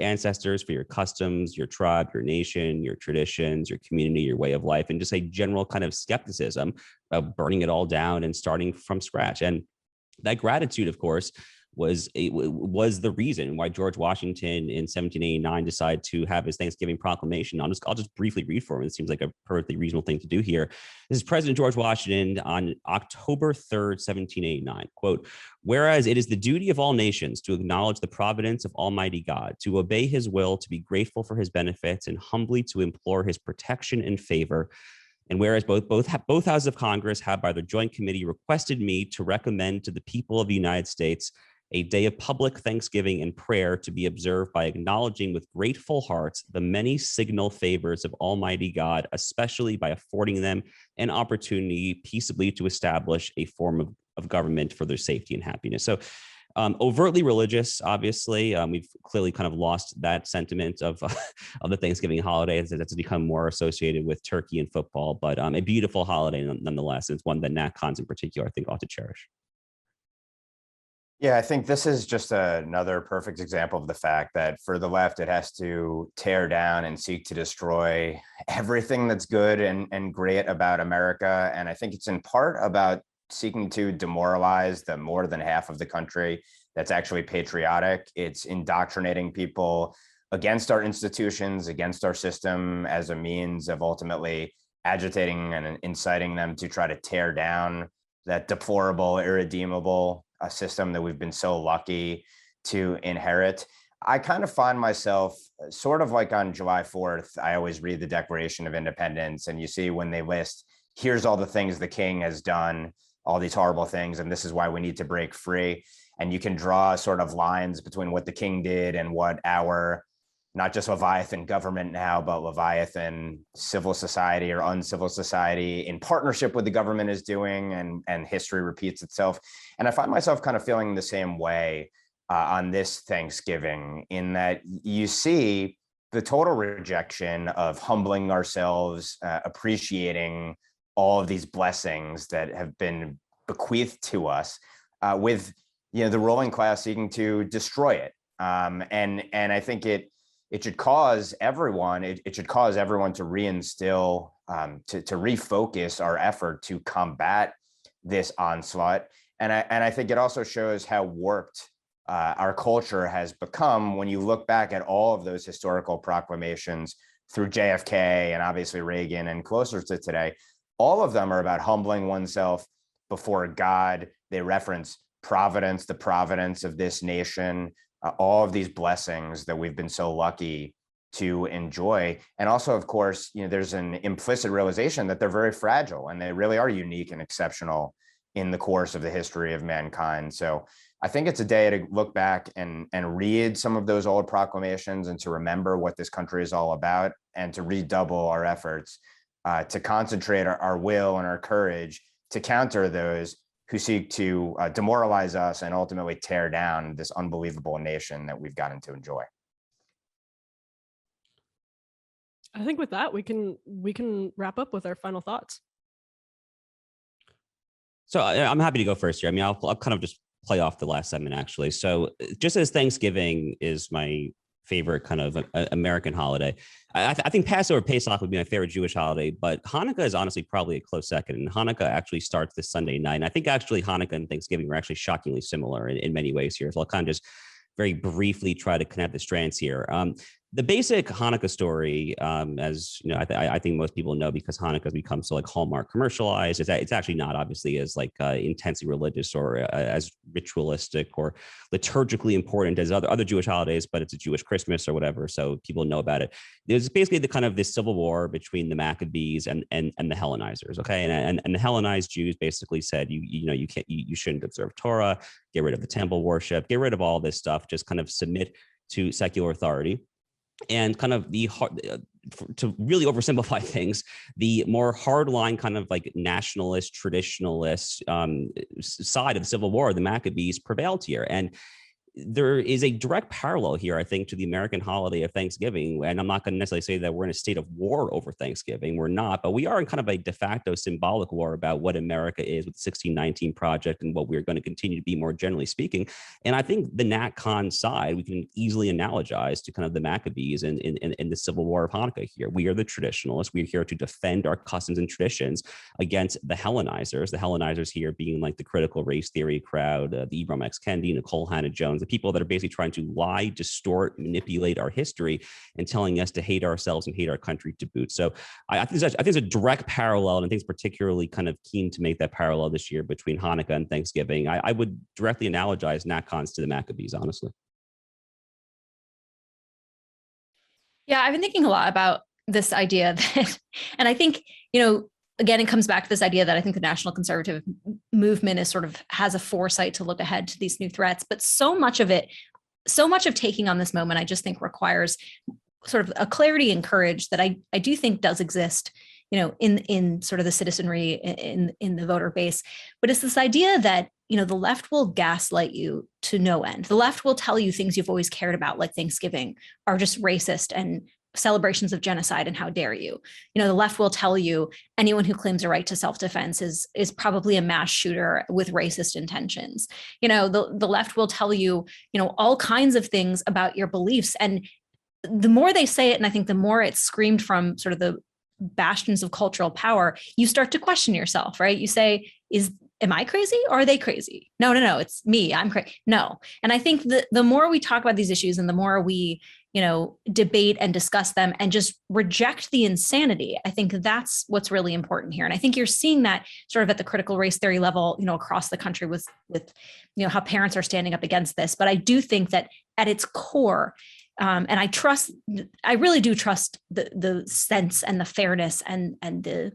ancestors, for your customs, your tribe, your nation, your traditions, your community, your way of life, and just a general kind of skepticism of burning it all down and starting from scratch. And that gratitude, of course, was the reason why George Washington in 1789 decided to have his Thanksgiving proclamation. I'll just briefly read for him. It seems like a perfectly reasonable thing to do here. This is President George Washington on October 3rd, 1789. Quote, "Whereas it is the duty of all nations to acknowledge the providence of Almighty God, to obey his will, to be grateful for his benefits, and humbly to implore his protection and favor. And whereas both houses of Congress have by their joint committee requested me to recommend to the people of the United States a day of public thanksgiving and prayer to be observed by acknowledging with grateful hearts the many signal favors of Almighty God, especially by affording them an opportunity peaceably to establish a form of government for their safety and happiness." So overtly religious, obviously. We've clearly kind of lost that sentiment of the Thanksgiving holiday. That's become more associated with turkey and football, but a beautiful holiday nonetheless. It's one that NatCons in particular, I think, ought to cherish.
Yeah, I think this is just another perfect example of the fact that for the left, it has to tear down and seek to destroy everything that's good and great about America. And I think it's in part about seeking to demoralize the more than half of the country that's actually patriotic. It's indoctrinating people against our institutions, against our system, as a means of ultimately agitating and inciting them to try to tear down that deplorable, irredeemable system that we've been so lucky to inherit. I kind of find myself sort of like on July 4th, I always read the Declaration of Independence, and you see when they list, here's all the things the king has done, all these horrible things, and this is why we need to break free. And you can draw sort of lines between what the king did and what our, not just Leviathan government now, but Leviathan civil society or uncivil society in partnership with the government is doing, and history repeats itself. And I find myself kind of feeling the same way on this Thanksgiving, in that you see the total rejection of humbling ourselves, appreciating all of these blessings that have been bequeathed to us, with the ruling class seeking to destroy it. And I think it should cause everyone, it should cause everyone to reinstill, to refocus our effort to combat this onslaught. And I think it also shows how warped our culture has become when you look back at all of those historical proclamations through JFK and obviously Reagan and closer to today. All of them are about humbling oneself before God. They reference providence, the providence of this nation, all of these blessings that we've been so lucky to enjoy. And also, of course, there's an implicit realization that they're very fragile and they really are unique and exceptional in the course of the history of mankind. So I think it's a day to look back and read some of those old proclamations and to remember what this country is all about, and to redouble our efforts to concentrate our will and our courage to counter those who seek to demoralize us and ultimately tear down this unbelievable nation that we've gotten to enjoy.
I think with that, we can wrap up with our final thoughts.
So I'm happy to go first here. I mean, I'll kind of just play off the last segment, actually. So just as Thanksgiving is my favorite kind of American holiday, I think Passover, Pesach would be my favorite Jewish holiday, but Hanukkah is honestly probably a close second. And Hanukkah actually starts this Sunday night. And I think actually Hanukkah and Thanksgiving are actually shockingly similar in many ways here. So I'll kind of just very briefly try to connect the strands here. The basic Hanukkah story, as you know, I think most people know, because Hanukkah has become so like Hallmark commercialized, is that it's actually not obviously as like intensely religious or as ritualistic or liturgically important as other Jewish holidays, but it's a Jewish Christmas or whatever, so people know about it. There's basically the kind of this civil war between the Maccabees and the Hellenizers, okay, and the Hellenized Jews basically said you shouldn't observe Torah, get rid of the temple worship, get rid of all this stuff, just kind of submit to secular authority. And kind of to really oversimplify things, the more hardline kind of like nationalist, traditionalist side of the Civil War, the Maccabees, prevailed here. And there is a direct parallel here, I think, to the American holiday of Thanksgiving. And I'm not going to necessarily say that we're in a state of war over Thanksgiving. We're not, but we are in kind of a de facto symbolic war about what America is with the 1619 Project and what we're going to continue to be, more generally speaking. And I think the NatCon side, we can easily analogize to kind of the Maccabees in the Civil War of Hanukkah here. We are the traditionalists. We're here to defend our customs and traditions against the Hellenizers here being like the critical race theory crowd, the Ibram X. Kendi, Nicole Hannah-Jones, the people that are basically trying to lie, distort, manipulate our history and telling us to hate ourselves and hate our country to boot. So I think it's a direct parallel, and I think it's particularly kind of keen to make that parallel this year between Hanukkah and Thanksgiving. I would directly analogize NatCons to the Maccabees, honestly.
Yeah, I've been thinking a lot about this idea that, and I think, again, it comes back to this idea that I think the national conservative movement is sort of has a foresight to look ahead to these new threats. But so much of taking on this moment, I just think requires sort of a clarity and courage that I do think does exist, in sort of the citizenry, in the voter base. But it's this idea that, the left will gaslight you to no end. The left will tell you things you've always cared about, like Thanksgiving, are just racist and celebrations of genocide, and how dare you. The left will tell you anyone who claims a right to self-defense is probably a mass shooter with racist intentions. The left will tell you, all kinds of things about your beliefs. And the more they say it, and I think the more it's screamed from sort of the bastions of cultural power, you start to question yourself, right? You say, am I crazy or are they crazy? No, it's me. I'm crazy. No. And I think the more we talk about these issues and the more we, debate and discuss them and just reject the insanity, I think that's what's really important here. And I think you're seeing that sort of at the critical race theory level, across the country with how parents are standing up against this. But I do think that at its core, and I really do trust the sense and the fairness and the,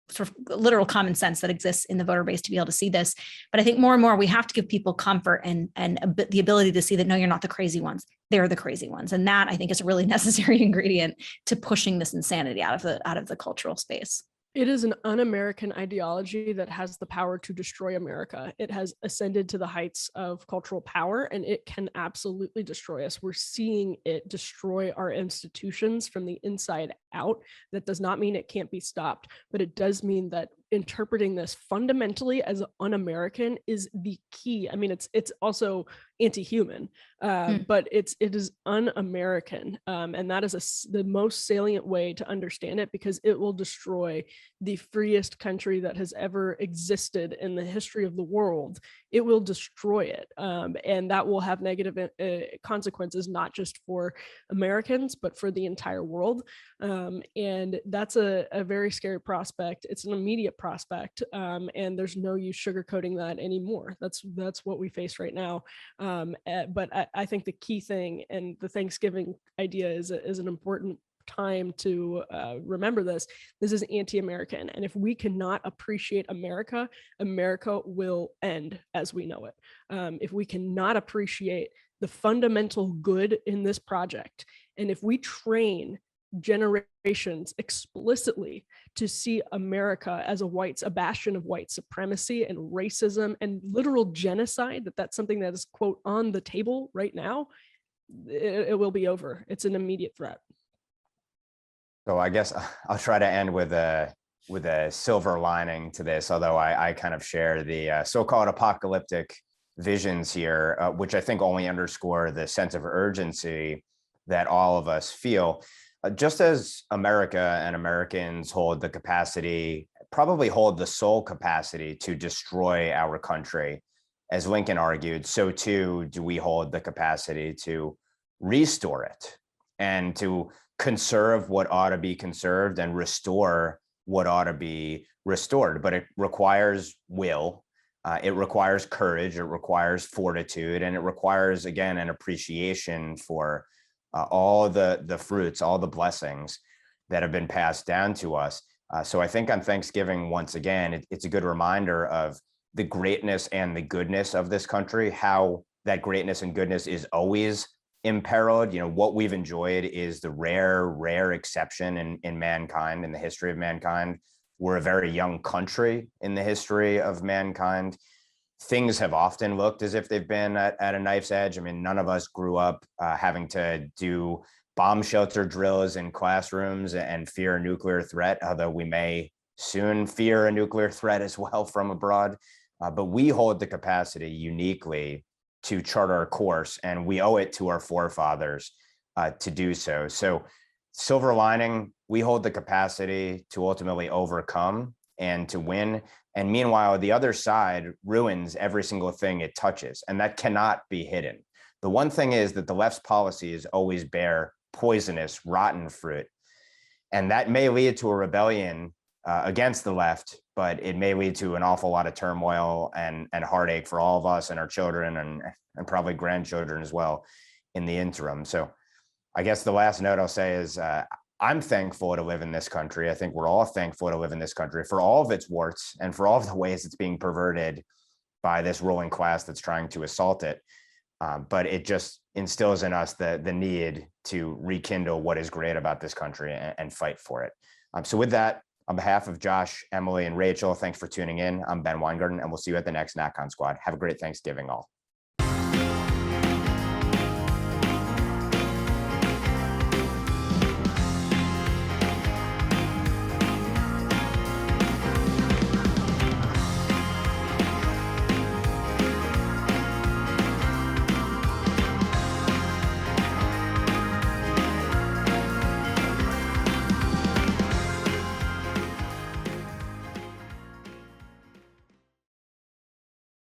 sort of literal common sense that exists in the voter base to be able to see this. But I think more and more we have to give people comfort and the ability to see that, no, you're not the crazy ones. They're the crazy ones. And that, I think, is a really necessary ingredient to pushing this insanity out of the cultural space.
It is an un-American ideology that has the power to destroy America. It has ascended to the heights of cultural power, and it can absolutely destroy us. We're seeing it destroy our institutions from the inside out. That does not mean it can't be stopped, but it does mean that interpreting this fundamentally as un-American is the key. I mean, it's also anti-human, but it is un-American, and that is the most salient way to understand it, because it will destroy the freest country that has ever existed in the history of the world. It will destroy it, and that will have negative consequences, not just for Americans, but for the entire world. And that's a very scary prospect. It's an immediate prospect, and there's no use sugarcoating that anymore. That's what we face right now. But I think the key thing, and the Thanksgiving idea is an important time to remember this. This is anti-American, and if we cannot appreciate America, America will end as we know it. If we cannot appreciate the fundamental good in this project, and if we train generations explicitly to see America as a bastion of white supremacy and racism and literal genocide, that's something that is, quote, on the table right now, it will be over. It's an immediate threat.
So I guess I'll try to end with a silver lining to this, although I kind of share the so-called apocalyptic visions here, which I think only underscore the sense of urgency that all of us feel. Just as America and Americans hold the capacity, probably hold the sole capacity to destroy our country, as Lincoln argued, so too do we hold the capacity to restore it and to conserve what ought to be conserved and restore what ought to be restored. But it requires will, it requires courage, it requires fortitude, and it requires, again, an appreciation for all the fruits, all the blessings that have been passed down to us. So I think on Thanksgiving, once again, it's a good reminder of the greatness and the goodness of this country, how that greatness and goodness is always imperiled. You know, what we've enjoyed is the rare exception in mankind, in the history of mankind. We're a very young country in the history of mankind. Things have often looked as if they've been at a knife's edge. I mean, none of us grew up having to do bomb shelter drills in classrooms and fear a nuclear threat, although we may soon fear a nuclear threat as well from abroad. But we hold the capacity uniquely to chart our course, and we owe it to our forefathers to do so. So, silver lining, we hold the capacity to ultimately overcome and to win. And meanwhile, the other side ruins every single thing it touches, and that cannot be hidden. The one thing is that the left's policies always bear poisonous, rotten fruit, and that may lead to a rebellion against the left, but it may lead to an awful lot of turmoil and heartache for all of us and our children and probably grandchildren as well in the interim. So I guess the last note I'll say is I'm thankful to live in this country. I think we're all thankful to live in this country for all of its warts and for all of the ways it's being perverted by this ruling class that's trying to assault it. But it just instills in us the need to rekindle what is great about this country and fight for it. So with that, on behalf of Josh, Emily, and Rachel, thanks for tuning in. I'm Ben Weingarten, and we'll see you at the next NatCon Squad. Have a great Thanksgiving all.